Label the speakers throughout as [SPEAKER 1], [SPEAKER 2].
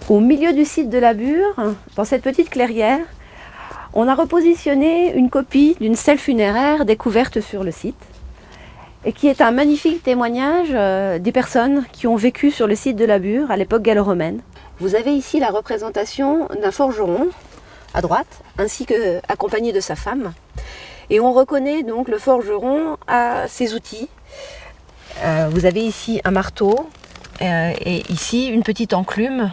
[SPEAKER 1] Au milieu du site de la Bure, dans cette petite clairière, on a repositionné une copie d'une stèle funéraire découverte sur le site et qui est un magnifique témoignage des personnes qui ont vécu sur le site de la Bure à l'époque gallo-romaine. Vous avez ici la représentation d'un forgeron à droite, ainsi que accompagné de sa femme. Et on reconnaît donc le forgeron à ses outils. Vous avez ici un marteau et ici une petite enclume,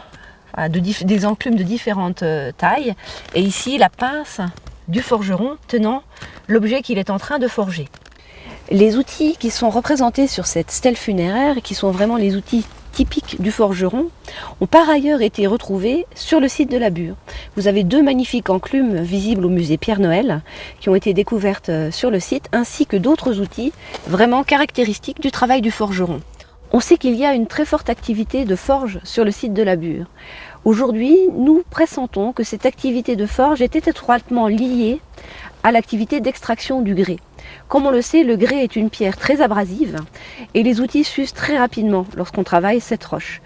[SPEAKER 1] des enclumes de différentes tailles. Et ici la pince du forgeron tenant l'objet qu'il est en train de forger. Les outils qui sont représentés sur cette stèle funéraire, qui sont vraiment les outils typiques du forgeron, ont par ailleurs été retrouvés sur le site de la Bure. Vous avez deux magnifiques enclumes visibles au musée Pierre Noël qui ont été découvertes sur le site, ainsi que d'autres outils vraiment caractéristiques du travail du forgeron. On sait qu'il y a une très forte activité de forge sur le site de la Bure. Aujourd'hui, nous pressentons que cette activité de forge était étroitement liée à l'activité d'extraction du grès. Comme on le sait, le grès est une pierre très abrasive et les outils s'usent très rapidement lorsqu'on travaille cette roche.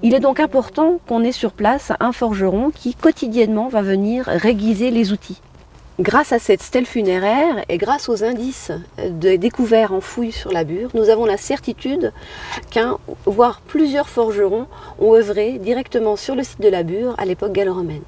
[SPEAKER 1] Il est donc important qu'on ait sur place un forgeron qui quotidiennement va venir réguiser les outils. Grâce à cette stèle funéraire et grâce aux indices découverts en fouille sur la Bure, nous avons la certitude qu'un, voire plusieurs forgerons ont œuvré directement sur le site de la Bure à l'époque gallo-romaine.